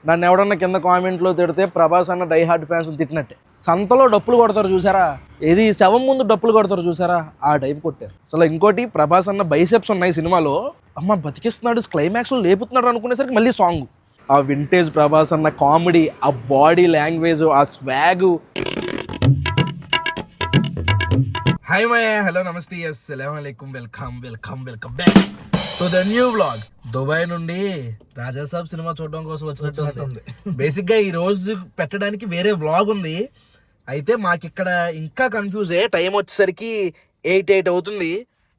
నన్ను ఎవడన్నా కింద కామెంట్లో తిడితే ప్రభాస్ అన్న డై హార్డ్ ఫ్యాన్స్ తిట్టినట్టే. సంతలో డప్పులు కొడతారు చూసారా, ఏది శవం ముందు డప్పులు కొడతారు చూసారా, ఆ టైప్ కొట్టారు. అసలు ఇంకోటి, ప్రభాస్ అన్న బైసెప్స్ ఉన్నాయి సినిమాలో, అమ్మ బతికిస్తున్నాడు, క్లైమాక్స్లో లేపుతున్నాడు అనుకునేసరికి మళ్ళీ సాంగ్. ఆ వింటేజ్ ప్రభాస్ అన్న కామెడీ, ఆ బాడీ లాంగ్వేజ్, ఆ స్వాగ్. హాయ్ మై హలో నమస్తే అస్సలాము అలైకుం, welcome back to the new vlog. Dubai నుండి రాజాసాబ్ సినిమా చూడడం కోసం వచ్చినట్టుంది. బేసిక్గా ఈ రోజు పెట్టడానికి వేరే వ్లాగ్ ఉంది, అయితే మాకు ఇక్కడ ఇంకా కన్ఫ్యూజే. టైం వచ్చేసరికి 8 అవుతుంది.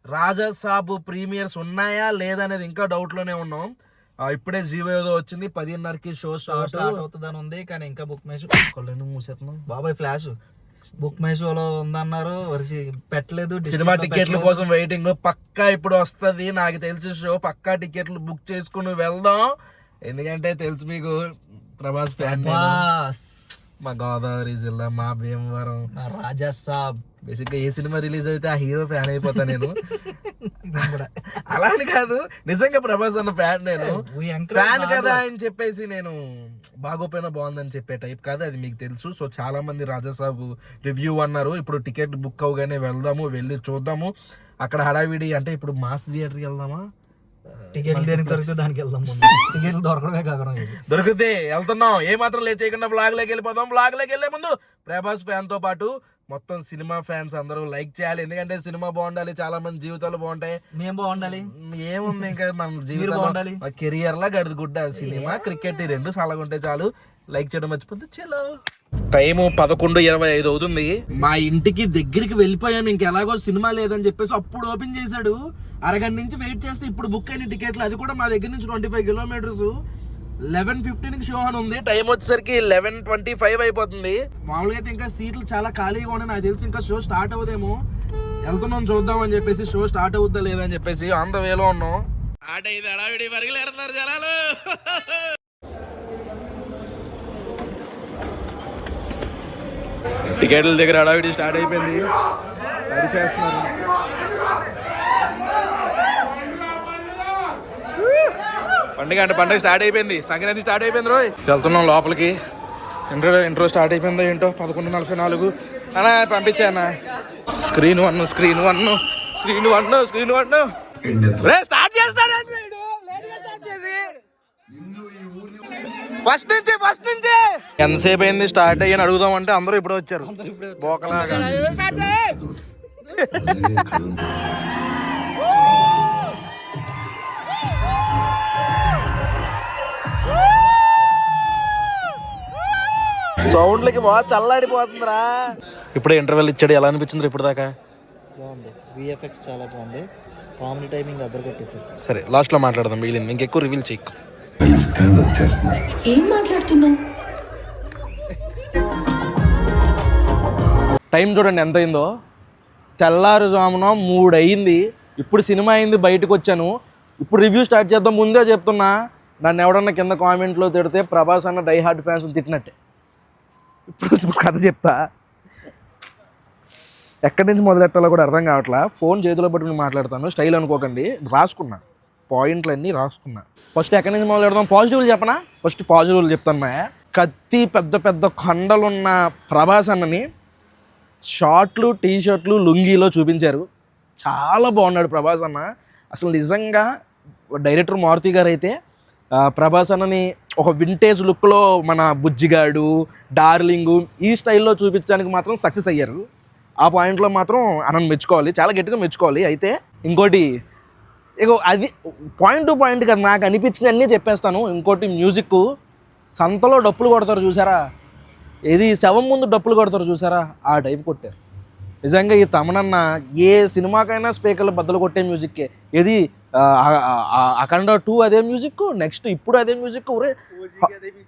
రాజాసాబ్ ప్రీమియర్స్ ఉన్నాయా లేదా అనేది ఇంకా డౌట్లోనే ఉన్నాం. ఇప్పుడే జీవో ఏదో వచ్చింది, 10:30కి షో స్టార్ట్ అవుతుందని ఉంది, కానీ ఇంకా బుక్ మై షో ఎందుకు మూసేస్తున్నాం బాబాయ్. ఫ్లాష్ బుక్ మై షోలో ఉందన్నారు, పెట్టలేదు. సినిమా టికెట్ల కోసం వెయిటింగ్. పక్కా ఇప్పుడు వస్తుంది నాకు తెలిసి షో. పక్కా టికెట్లు బుక్ చేసుకుని వెళ్దాం, ఎందుకంటే తెలుసు మీకు ప్రభాస్ ఫ్యాన్. మా గోదావరి జిల్లా, మా భీమవరం, మా రాజాసాబ్. బేసిక్గా ఏ సినిమా రిలీజ్ అయితే ఆ హీరో ఫ్యాన్ అయిపోతా నేను. అలా అని కాదు, నిజంగా ప్రభాస్ అన్న ఫ్యాన్ నేను. ఫ్యాన్ కదా అని చెప్పేసి నేను బాగోపోయినా బాగుందని చెప్పే టైప్ కాదు, అది మీకు తెలుసు. సో చాలా మంది రాజాసాబు రివ్యూ అన్నారు. ఇప్పుడు టికెట్ బుక్ అవగానే వెళ్దాము, వెళ్ళి చూద్దాము. అక్కడ హడావిడి అంటే ఇప్పుడు మాస్ థియేటర్కి వెళ్దామా, టికెట్లు దేనికి దొరికితే దానికి వెళ్దాం. టికెట్లు దొరకడమే కాకుండా దొరికితే వెళ్తున్నాం. ఏ మాత్రం లేట్ చేయకుండా వ్లాగ్లోకి వెళ్ళిపోదాం. వ్లాగ్లోకి వెళ్ళే ముందు ప్రభాస్ ఫ్యాన్తో పాటు మొత్తం సినిమా ఫ్యాన్స్ అందరూ లైక్ చేయాలి, ఎందుకంటే సినిమా బాగుండాలి. చాలా మంది జీవితాలు బాగుంటాయి, మేము బాగుండాలి. ఏముంది ఇంకా మన జీవితం బాగుండాలి. కెరియర్ లా గడిది గుడ్డ సినిమా, క్రికెట్, 2 సాలగా ఉంటే చాలు. లైక్ చేయడం మర్చిపోతే చలో. టైము 11:25 అవుతుంది. మా ఇంటికి దగ్గరికి వెళ్ళిపోయాము, ఇంకెలాగో సినిమా లేదని చెప్పేసి అప్పుడు ఓపెన్ చేశాడు. అరగంట నుంచి వెయిట్ చేస్తే ఇప్పుడు బుక్ అయిన టికెట్లు, అది కూడా మా దగ్గర నుంచి 25 కిలోమీటర్స్. 11:15కి షో అని ఉంది, టైం వచ్చేసరికి 11:25 అయిపోతుంది. మామూలుగా అయితే ఇంకా సీట్లు చాలా ఖాళీగా ఉన్నాయి, నాకు తెలిసి ఇంకా షో స్టార్ట్ అవుదేమో. వెళ్తున్నాం చూద్దాం అని చెప్పేసి, షో స్టార్ట్ అవుద్దా లేదని చెప్పేసి ఆన్ ద వేలో ఉన్నాం. స్టార్ట్ అయితే అడావిడి వరకులు ఎడతారు జనాలు. టికెట్ల దగ్గర అడావిడి స్టార్ట్ అయిపోయింది, చేస్తున్నారు. పండుగ స్టార్ట్ అయిపోయింది, సంక్రాంతి స్టార్ట్ అయిపోయింది. రోజు వెళ్తున్నాం లోపలికి. ఇంట్రో స్టార్ట్ అయిపోయిందో ఏంటో. 11:44 అన్నా పంపించా అన్న. స్క్రీన్ వన్ స్టార్ట్ చేస్తాడు ఫస్ట్ నుంచి. ఎంతసేపు అయింది స్టార్ట్ అయ్యని అడుగుదామంటే అందరూ ఇప్పుడు వచ్చారు బోకలాగా. సౌండ్లకి బాగా చల్లాడిపోతుందిరా. ఇప్పుడే ఇంటర్వెల్ ఇచ్చాడు, ఎలా అనిపించింది ఇప్పుడు దాకా? బాగుంది, విఎఫ్ఎక్స్ చాలా బాగుంది, కామెడీ టైమింగ్ అద్దరు కొట్టేసారు. సరే లాస్ట్ లో మాట్లాడదాం, మిగిలింది ఇంకెక్కువ రివీల్ చేయకు. ఏం మాట్లాడుతున్నావు? టైం చూడండి ఎంత అయిందో. తెల్లారుజామున 3 అయింది. ఇప్పుడు సినిమా అయింది, బయటకు వచ్చాను. ఇప్పుడు రివ్యూ స్టార్ట్ చేద్దాం. ముందే చెప్తున్నా, నన్ను ఎవడన్నా కింద కామెంట్లో తిడితే ప్రభాస్ అన్న డై హార్డ్ ఫ్యాన్స్ తిట్టినట్టే. ఇప్పుడు కథ చెప్తా, ఎక్కడి నుంచి మొదలెట్టాలో కూడా అర్థం కావట్లా. ఫోన్ చేతిలో పట్టుకుని మాట్లాడతాను, స్టైల్ అనుకోకండి. రాసుకున్నా, పాయింట్లన్నీ రాసుకున్నా. ఫస్ట్ ఎక్కడి నుంచి మొదలెడదాం? పాజిటివ్లు చెప్పనా? ఫస్ట్ పాజిటివ్లు చెప్తాను. కత్తి పెద్ద కొండలున్న ప్రభాస్ అన్నని షార్ట్లు, టీషర్ట్లు, లుంగీలో చూపించారు. చాలా బాగున్నాడు ప్రభాస్ అన్న. అసలు నిజంగా డైరెక్టర్ మారుతి గారు అయితే ప్రభాస్ అన్నని ఒక వింటేజ్ లుక్లో మన బుజ్జిగాడు, డార్లింగు ఈ స్టైల్లో చూపించడానికి మాత్రం సక్సెస్ అయ్యారు. ఆ పాయింట్లో మాత్రం అన్నను మెచ్చుకోవాలి, చాలా గట్టిగా మెచ్చుకోవాలి. అయితే ఇంకోటి, ఇగో అది పాయింట్ టు పాయింట్ కదా, నాకు అనిపించిన అన్నీ చెప్పేస్తాను. ఇంకోటి, మ్యూజిక్ సంతలో డప్పులు కొడతారు చూసారా, ఏది శవం ముందు డప్పులు కొడతారు చూసారా, ఆ టైప్ కొట్టారు. నిజంగా ఈ తమనన్న ఏ సినిమాకైనా స్పీకర్లు బద్దలు కొట్టే మ్యూజిక్కే. ఏది అఖండ 2 అదే మ్యూజిక్, నెక్స్ట్ ఇప్పుడు అదే మ్యూజిక్,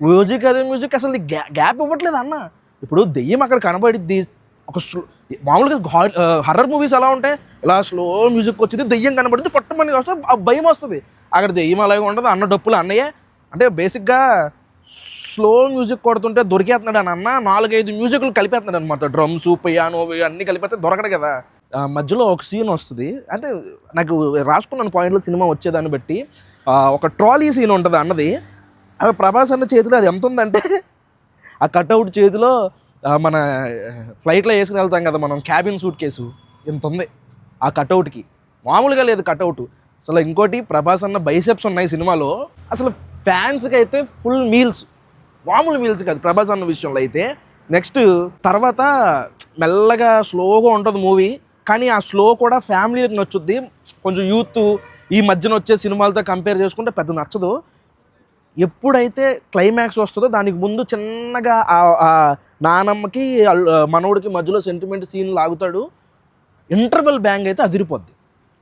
మ్యూజిక్ అదే మ్యూజిక్. అసలు గ్యాప్ ఇవ్వట్లేదు అన్న. ఇప్పుడు దెయ్యం అక్కడ కనబడిద్ది, ఒక మామూలుగా హర్రర్ మూవీస్ ఎలా ఉంటాయి, ఇలా స్లో మ్యూజిక్ వచ్చింది, దెయ్యం కనబడిద్ది, ఫట్ మనీ వస్తుంది, ఆ భయం వస్తుంది. అక్కడ దెయ్యం అలాగే ఉంటుంది, అన్న డప్పులు అన్నయ్యే. అంటే బేసిక్గా స్లో మ్యూజిక్ కొడుతుంటే దొరికేస్తున్నాడు అని అన్న 4-5 మ్యూజిక్లు కలిపేస్తున్నాడు అనమాట. డ్రమ్స్, పియానో అన్నీ కలిపేస్తే దొరకడు కదా. మధ్యలో ఒక సీన్ వస్తుంది, అంటే నాకు రాసుకున్నాను పాయింట్లో సినిమా వచ్చేదాన్ని బట్టి. ఒక ట్రాలీ సీన్ ఉంటుంది అన్నది, అవి ప్రభాస్ అన్న చేతిలో అది ఎంత ఉందంటే ఆ కట్అవుట్ చేతిలో మన ఫ్లైట్లో వేసుకుని వెళ్తాం కదా మనం, క్యాబిన్ సూట్ కేసు ఎంత ఉంది ఆ కట్అవుట్కి. మామూలుగా లేదు కట్అవుట్. అసలు ఇంకోటి ప్రభాస్ అన్న బైసెప్స్ ఉన్నాయి సినిమాలో. అసలు ఫ్యాన్స్కి అయితే ఫుల్ మీల్స్, మామూలు మీల్స్ కాదు ప్రభాస్ అన్న విషయంలో అయితే. నెక్స్ట్ తర్వాత మెల్లగా స్లోగా ఉంటుంది మూవీ, కానీ ఆ స్లో కూడా ఫ్యామిలీకి నచ్చుద్ది. కొంచెం యూత్ ఈ మధ్యన వచ్చే సినిమాలతో కంపేర్ చేసుకుంటే పెద్ద నచ్చదు. ఎప్పుడైతే క్లైమాక్స్ వస్తుందో దానికి ముందు చిన్నగా నానమ్మకి మనవుడికి మధ్యలో సెంటిమెంట్ సీన్ లాగుతాడు. ఇంటర్వెల్ బ్యాంగ్ అయితే అదిరిపోద్ది.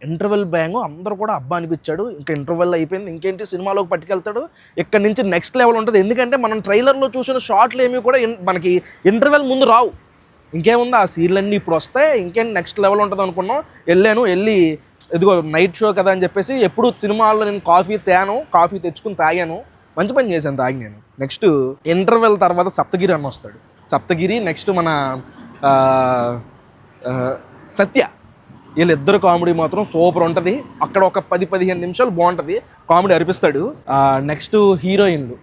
ఇంటర్వెల్ బ్యాంగ్ అందరూ కూడా అబ్బా అనిపించాడు. ఇంకా ఇంటర్వెల్ అయిపోయింది, ఇంకేంటి సినిమాలోకి పట్టుకెళ్తాడు. ఇక్కడ నుంచి నెక్స్ట్ లెవెల్ ఉంటుంది. ఎందుకంటే మనం ట్రైలర్లో చూసిన షార్ట్లు ఏమీ కూడా మనకి ఇంటర్వెల్ ముందు రావు. ఇంకేముంది ఆ సీన్లన్నీ ఇప్పుడు వస్తాయి, ఇంకేంటి నెక్స్ట్ లెవెల్ ఉంటుంది అనుకున్నాం. వెళ్ళి ఇదిగో నైట్ షో కదా అని చెప్పేసి ఎప్పుడు సినిమాల్లో నేను కాఫీ తెచ్చుకుని తాగాను. మంచి పని చేశాను తాగి నేను. నెక్స్ట్ ఇంటర్వెల్ తర్వాత సప్తగిరి అన్న వస్తాడు. సప్తగిరి నెక్స్ట్ మన సత్య, వీళ్ళిద్దరు కామెడీ మాత్రం సూపర్ ఉంటుంది. అక్కడ ఒక 10-15 నిమిషాలు బాగుంటుంది, కామెడీ అనిపిస్తాడు. నెక్స్ట్ హీరోయిన్లు,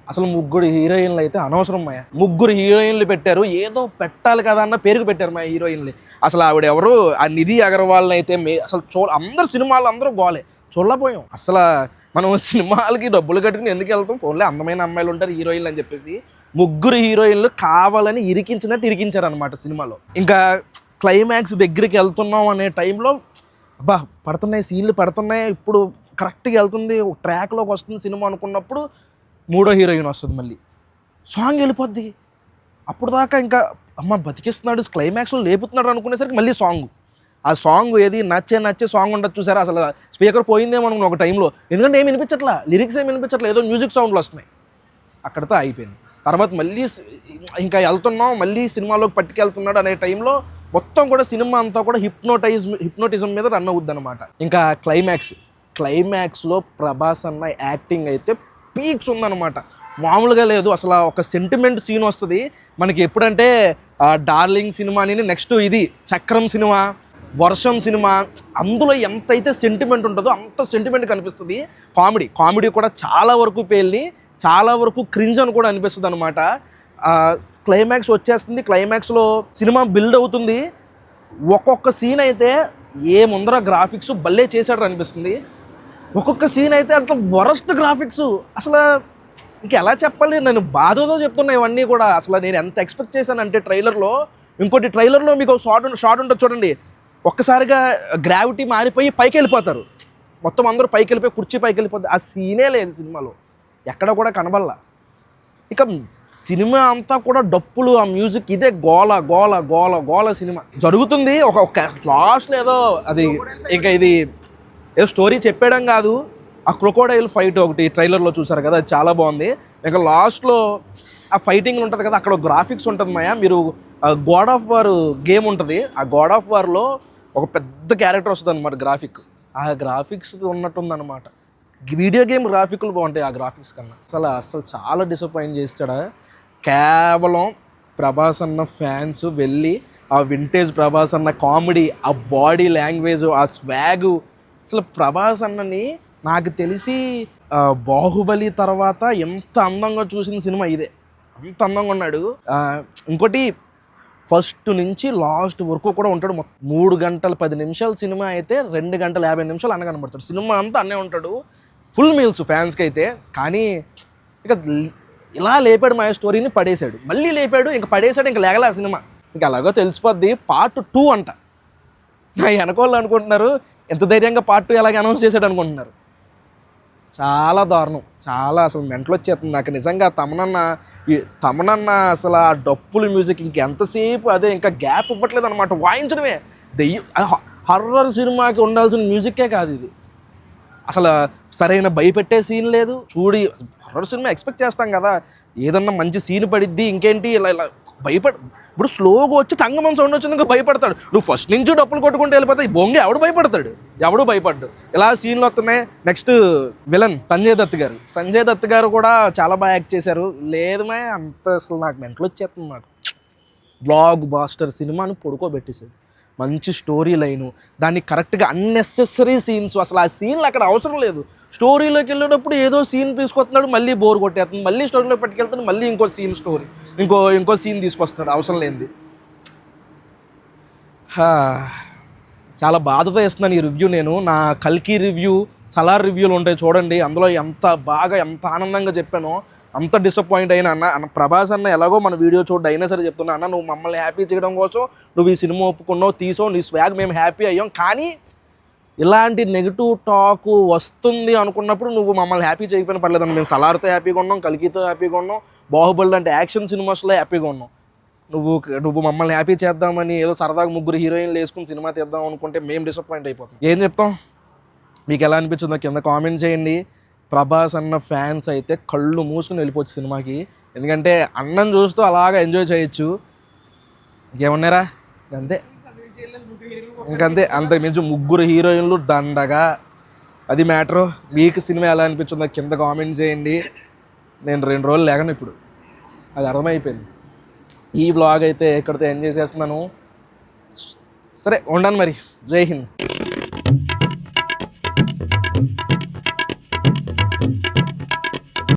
అసలు 3 హీరోయిన్లు అయితే అనవసరం మాయ. 3 హీరోయిన్లు పెట్టారు, ఏదో పెట్టాలి కదా అన్న పేరుకు పెట్టారు మా హీరోయిన్లు. అసలు ఆవిడ ఎవరు, ఆ నిధి అగర్వాల్ని అయితే అసలు అందరు సినిమాలు అందరూ గోలే, చూడలేకపోయాం. అసలు మనం సినిమాలకి డబ్బులు కట్టుకుని ఎందుకు వెళ్తాం, పోన్లే అందమైన అమ్మాయిలు ఉంటారు హీరోయిన్లు అని చెప్పేసి 3 హీరోయిన్లు కావాలని ఇరికించారు అనమాట సినిమాలో. ఇంకా క్లైమాక్స్ దగ్గరికి వెళ్తున్నాం అనే టైంలో అబ్బా సీన్లు పడుతున్నాయి, ఇప్పుడు కరెక్ట్గా వెళ్తుంది, ట్రాక్లోకి వస్తుంది సినిమా అనుకున్నప్పుడు 3వ హీరోయిన్ వస్తుంది. మళ్ళీ సాంగ్ వెళ్ళిపోద్ది. అప్పుడు దాకా ఇంకా అమ్మ బతికిస్తున్నాడు, క్లైమాక్స్లో లేపుతున్నాడు అనుకునేసరికి మళ్ళీ సాంగ్. ఆ సాంగ్ ఏది నచ్చే సాంగ్ ఉండదు చూసారా, అసలు స్పీకర్ పోయిందేమో అనుకున్న ఒక టైంలో. ఎందుకంటే ఏమి వినిపించట్లా, లిరిక్స్ ఏమి వినిపించట్లా, ఏదో మ్యూజిక్ సౌండ్లు వస్తున్నాయి. అక్కడితో అయిపోయింది. తర్వాత మళ్ళీ ఇంకా వెళ్తున్నాం, మళ్ళీ సినిమాలోకి పట్టుకెళ్తున్నాడు అనే టైంలో మొత్తం కూడా సినిమా అంతా కూడా హిప్నోటిజం మీద రన్ అవుద్ది అనమాట. ఇంకా క్లైమాక్స్లో ప్రభాస్ అన్న యాక్టింగ్ అయితే పీక్స్ ఉందన్నమాట, మామూలుగా లేదు. అసలు ఒక సెంటిమెంట్ సీన్ వస్తుంది మనకి. ఎప్పుడంటే డార్లింగ్ సినిమా అని, నెక్స్ట్ ఇది చక్రం సినిమా, వర్షం సినిమా, అందులో ఎంతైతే సెంటిమెంట్ ఉంటుందో అంత సెంటిమెంట్ కనిపిస్తుంది. కామెడీ కూడా చాలా వరకు పేల్ని, చాలా వరకు క్రింజ్ అని కూడా అనిపిస్తుంది అనమాట. క్లైమాక్స్ వచ్చేస్తుంది, క్లైమాక్స్లో సినిమా బిల్డ్ అవుతుంది. ఒక్కొక్క సీన్ అయితే ముందర గ్రాఫిక్స్ భలే చేశాడు అనిపిస్తుంది. ఒక్కొక్క సీన్ అయితే అట్లా వరస్ట్ గ్రాఫిక్స్. అసలు ఇంకెలా చెప్పాలి, నేను బాధతో చెప్తున్నా ఇవన్నీ కూడా. అసలు నేను ఎంత ఎక్స్పెక్ట్ చేశానంటే ట్రైలర్లో, ఇంకోటి ట్రైలర్లో మీకు షార్ట్ ఉంటుంది చూడండి, ఒక్కసారిగా గ్రావిటీ మారిపోయి పైకి వెళ్ళిపోతారు, మొత్తం అందరూ పైకి వెళ్ళిపోయి కుర్చీ పైకి వెళ్ళిపోతుంది. ఆ సీనే లేదు సినిమాలో, ఎక్కడ కూడా కనబడలా. ఇక సినిమా అంతా కూడా డప్పులు, ఆ మ్యూజిక్, ఇదే గోల సినిమా జరుగుతుంది. ఒక లాస్ట్లో ఏదో అది ఇంకా ఇది ఏదో స్టోరీ చెప్పేయడం కాదు, ఆ క్రొకోడైల్ ఫైట్ ఒకటి ట్రైలర్లో చూసారు కదా, అది చాలా బాగుంది. ఇంకా లాస్ట్లో ఆ ఫైటింగ్ ఉంటుంది కదా, అక్కడ గ్రాఫిక్స్ ఉంటుంది మాయా. మీరు గాడ్ ఆఫ్ వార్ గేమ్ ఉంటుంది, ఆ గాడ్ ఆఫ్ వార్లో ఒక పెద్ద క్యారెక్టర్ వస్తుంది అనమాట, ఆ గ్రాఫిక్స్ ఉన్నట్టుందన్నమాట. వీడియో గేమ్ గ్రాఫిక్లు బాగుంటాయి ఆ గ్రాఫిక్స్ కన్నా. అసలు చాలా డిసప్పాయింట్ చేస్తాడు. కేవలం ప్రభాస్ అన్న ఫ్యాన్స్ వెళ్ళి ఆ వింటేజ్ ప్రభాస్ అన్న కామెడీ, ఆ బాడీ లాంగ్వేజ్, ఆ స్వాగు, అసలు ప్రభాస్ అన్నని నాకు తెలిసి బాహుబలి తర్వాత ఎంత అందంగా చూసిన సినిమా ఇదే, అంత అందంగా ఉన్నాడు. ఇంకోటి ఫస్ట్ నుంచి లాస్ట్ వరకు కూడా ఉంటాడు. 3 గంటల 10 నిమిషాలు సినిమా అయితే 2 గంటల 50 నిమిషాలు అన్న కనబడతాడు. సినిమా అంతా అన్నే ఉంటాడు, ఫుల్ మీల్స్ ఫ్యాన్స్కి అయితే. కానీ ఇక ఇలా లేపాడు మా స్టోరీని, పడేశాడు, మళ్ళీ లేపాడు, ఇంకా పడేశాడు, ఇంకా లేగలే ఆ సినిమా. ఇంకా అలాగో తెలిసిపోద్ది పార్ట్ 2 అంట. నా వెనకోళ్ళు అనుకుంటున్నారు ఎంత ధైర్యంగా పార్ట్ 2 ఎలాగ అనౌన్స్ చేశాడు అనుకుంటున్నారు. చాలా దారుణం, చాలా అసలు మెంటలు వచ్చేస్తుంది నాకు నిజంగా. తమనన్న అసలు ఆ డప్పుల మ్యూజిక్ ఇంకెంతసేపు అదే, ఇంకా గ్యాప్ ఇవ్వట్లేదు అనమాట. వాయించడమే హర్రర్ సినిమాకి ఉండాల్సిన మ్యూజిక్కే కాదు ఇది. అసలు సరైన భయపెట్టే సీన్ లేదు. హర్రర్ సినిమా ఎక్స్పెక్ట్ చేస్తాం కదా, ఏదన్నా మంచి సీన్ పడిద్ది, ఇంకేంటి ఇలా ఇప్పుడు స్లోగా వచ్చి టంగమం సౌండ్ వచ్చింది భయపడతాడు. నువ్వు ఫస్ట్ నుంచి డప్పులు కొట్టుకుంటూ వెళ్ళిపోతాయి, బొంగే ఎవడు భయపడ్డు. ఇలా సీన్లు వస్తున్నాయి. నెక్స్ట్ విలన్ సంజయ్ దత్ గారు కూడా చాలా బాగా యాక్ట్ చేశారు. లేదు మే అంత అసలు నాకు మెంటలు వచ్చేస్తుంది. నాకు బ్లాక్ బాస్టర్ సినిమాని పడుకోబెట్టేశాడు. మంచి స్టోరీ లైను, దాన్ని కరెక్ట్గా అన్నెసెసరీ సీన్స్, అసలు ఆ సీన్లు అక్కడ అవసరం లేదు. స్టోరీలోకి వెళ్ళేటప్పుడు ఏదో సీన్ తీసుకొస్తున్నాడు, మళ్ళీ బోర్ కొట్టేస్తుంది, మళ్ళీ స్టోరీలో పట్టుకెళ్తాడు, మళ్ళీ ఇంకో సీన్ స్టోరీ ఇంకో సీన్ తీసుకొస్తున్నాడు అవసరం లేనిది. చాలా బాధతో ఇస్తున్నాను ఈ రివ్యూ. నేను నా కల్కి రివ్యూ, సలార్ రివ్యూలు ఉంటాయి చూడండి, అందులో ఎంత బాగా ఎంత ఆనందంగా చెప్పానో అంత డిసప్పాయింట్ అయినా అన్న ప్రభాస్ అన్న ఎలాగో మన వీడియో చూడ అయినా సరే చెప్తున్నా అన్న, నువ్వు మమ్మల్ని హ్యాపీ చేయడం కోసం నువ్వు ఈ సినిమా ఒప్పుకున్నావు, తీసావు, నీ స్వాగ్ మేము హ్యాపీ అయ్యాం, కానీ ఇలాంటి నెగిటివ్ టాక్ వస్తుంది అనుకున్నప్పుడు నువ్వు మమ్మల్ని హ్యాపీ చేయకపోయినా పర్లేదన్న. మేము సలార్తో హ్యాపీగా ఉన్నాం, కల్కితో హ్యాపీగా ఉన్నాం, బాహుబలి లాంటి యాక్షన్ సినిమాస్లో హ్యాపీగా ఉన్నాం. నువ్వు మమ్మల్ని హ్యాపీ చేద్దామని ఏదో సరదాగా 3 హీరోయిన్లు వేసుకుని సినిమా తీద్దాం అనుకుంటే మేము డిసప్పాయింట్ అయిపోతాం. ఏం చెప్తాం? మీకు ఎలా అనిపించిందో కింద కామెంట్ చేయండి. ప్రభాస్ అన్న ఫ్యాన్స్ అయితే కళ్ళు మూసుకుని వెళ్ళిపోవచ్చు సినిమాకి, ఎందుకంటే అన్నం చూస్తూ అలాగా ఎంజాయ్ చేయొచ్చు. ఇంకేమన్నారా? అంతే, ఇంకంతే. అంతకు మించి 3 హీరోయిన్లు దండగా, అది మ్యాటరు. మీకు సినిమా ఎలా అనిపించిందో కింద కామెంట్ చేయండి. నేను 2 రోజులు లేగను ఇప్పుడు, అది అర్థమైపోయింది. ఈ బ్లాగ్ అయితే ఎక్కడితో ఎంజాయ్ చేస్తున్నాను. సరే, ఉండాను మరి. జై హింద్.